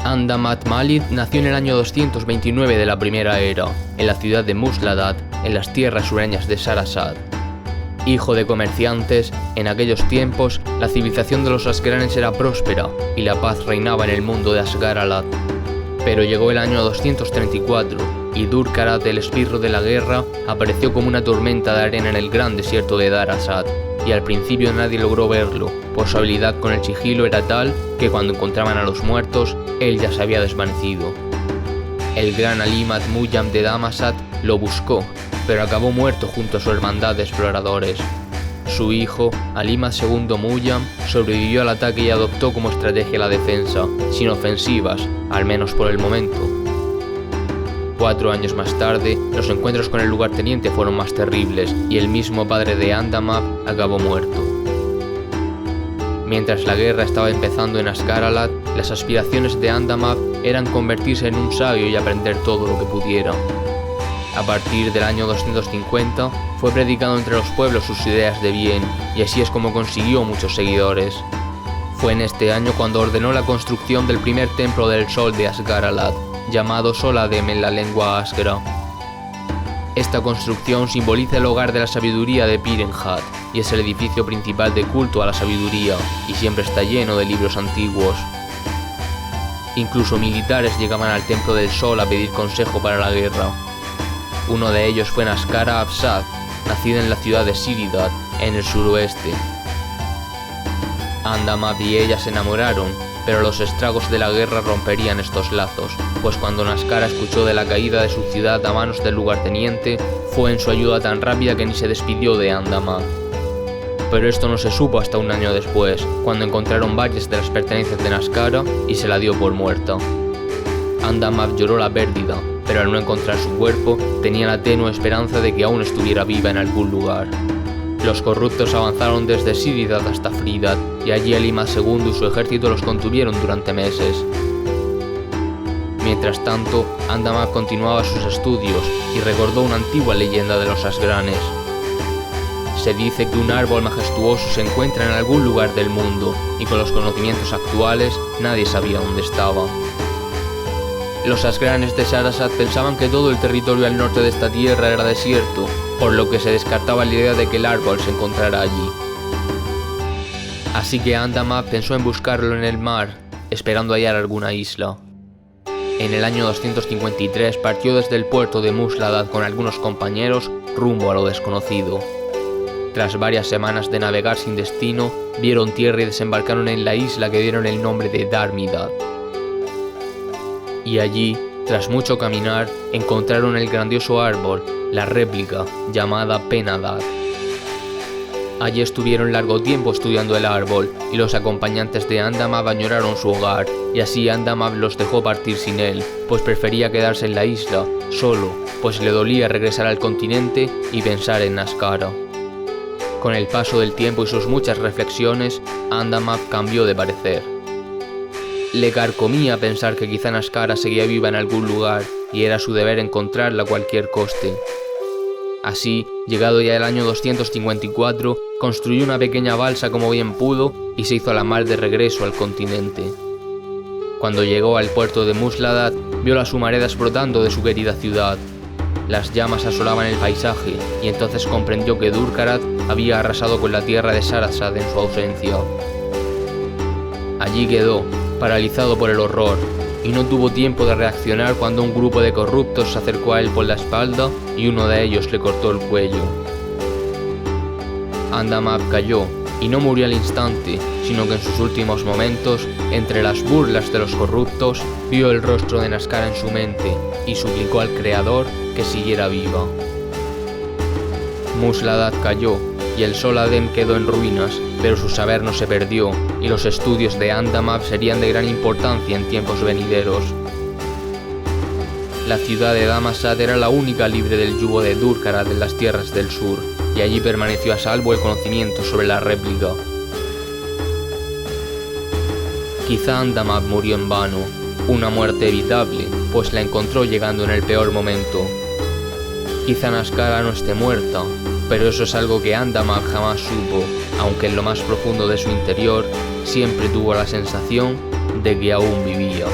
Andermatt Málid nació en el año 229 de la Primera Era, en la ciudad de Musladad, en las tierras sureñas de Sarasat. Hijo de comerciantes, en aquellos tiempos la civilización de los Asgranes era próspera y la paz reinaba en el mundo de Asgaralat. Pero llegó el año 234 y Dur-Karat, el esbirro de la guerra, apareció como una tormenta de arena en el gran desierto de Dar-Asad, y al principio nadie logró verlo, pues su habilidad con el sigilo era tal que cuando encontraban a los muertos, él ya se había desvanecido. El gran Ali-Mad Muayyam de Damasat lo buscó, pero acabó muerto junto a su hermandad de exploradores. Su hijo, Ali-Mad II Muayyam, sobrevivió al ataque y adoptó como estrategia la defensa, sin ofensivas, al menos por el momento. 4 años más tarde, los encuentros con el lugarteniente fueron más terribles y el mismo padre de Andermatt acabó muerto. Mientras la guerra estaba empezando en Asgaralat, las aspiraciones de Andermatt eran convertirse en un sabio y aprender todo lo que pudiera. A partir del año 250, fue predicando entre los pueblos sus ideas de bien, y así es como consiguió muchos seguidores. Fue en este año cuando ordenó la construcción del primer templo del sol de Asgaralat, llamado Sol Adem en la lengua asgra. Esta construcción simboliza el hogar de la sabiduría de Pir-en-Had, y es el edificio principal de culto a la sabiduría, y siempre está lleno de libros antiguos. Incluso militares llegaban al templo del sol a pedir consejo para la guerra. Uno de ellos fue Naskara Absad, nacida en la ciudad de Siridad, en el suroeste. Andermatt y ella se enamoraron, pero los estragos de la guerra romperían estos lazos, pues cuando Naskara escuchó de la caída de su ciudad a manos del lugarteniente, fue en su ayuda tan rápida que ni se despidió de Andermatt. Pero esto no se supo hasta un año después, cuando encontraron varias de las pertenencias de Naskara y se la dio por muerta. Andermatt lloró la pérdida, pero al no encontrar su cuerpo, tenía la tenue esperanza de que aún estuviera viva en algún lugar. Los corruptos avanzaron desde Siridad hasta Fridad, y allí Ali-Mad II y su ejército los contuvieron durante meses. Mientras tanto, Andermatt continuaba sus estudios y recordó una antigua leyenda de los Asgranes. Se dice que un árbol majestuoso se encuentra en algún lugar del mundo, y con los conocimientos actuales nadie sabía dónde estaba. Los Asgranes de Sarasat pensaban que todo el territorio al norte de esta tierra era desierto, por lo que se descartaba la idea de que el árbol se encontrara allí. Así que Andermatt pensó en buscarlo en el mar, esperando hallar alguna isla. En el año 253 partió desde el puerto de Musladad con algunos compañeros rumbo a lo desconocido. Tras varias semanas de navegar sin destino, vieron tierra y desembarcaron en la isla que dieron el nombre de Dar-Midad. Y allí, tras mucho caminar, encontraron el grandioso árbol, la réplica, llamada Pen-Hadad. Allí estuvieron largo tiempo estudiando el árbol, y los acompañantes de Andermatt añoraron su hogar, y así Andermatt los dejó partir sin él, pues prefería quedarse en la isla, solo, pues le dolía regresar al continente y pensar en Naskara. Con el paso del tiempo y sus muchas reflexiones, Andermatt cambió de parecer. Le carcomía pensar que quizá Naskara seguía viva en algún lugar y era su deber encontrarla a cualquier coste. Así, llegado ya el año 254, construyó una pequeña balsa como bien pudo y se hizo a la mar de regreso al continente. Cuando llegó al puerto de Musladad, vio las humaredas brotando de su querida ciudad. Las llamas asolaban el paisaje y entonces comprendió que Dur-Karat había arrasado con la tierra de Sarasat en su ausencia. Allí quedó, paralizado por el horror, y no tuvo tiempo de reaccionar cuando un grupo de corruptos se acercó a él por la espalda y uno de ellos le cortó el cuello. Andermatt cayó, y no murió al instante, sino que en sus últimos momentos, entre las burlas de los corruptos, vio el rostro de Naskara en su mente y suplicó al Creador que siguiera viva. Musladad cayó, y el Sol Adem quedó en ruinas, pero su saber no se perdió, y los estudios de Andermatt serían de gran importancia en tiempos venideros. La ciudad de Damasat era la única libre del yugo de Dur-Karat en las tierras del sur, y allí permaneció a salvo el conocimiento sobre la réplica. Quizá Andermatt murió en vano, una muerte evitable, pues la encontró llegando en el peor momento. Quizá Naskara no esté muerta, pero eso es algo que Andermatt jamás supo, aunque en lo más profundo de su interior siempre tuvo la sensación de que aún vivía.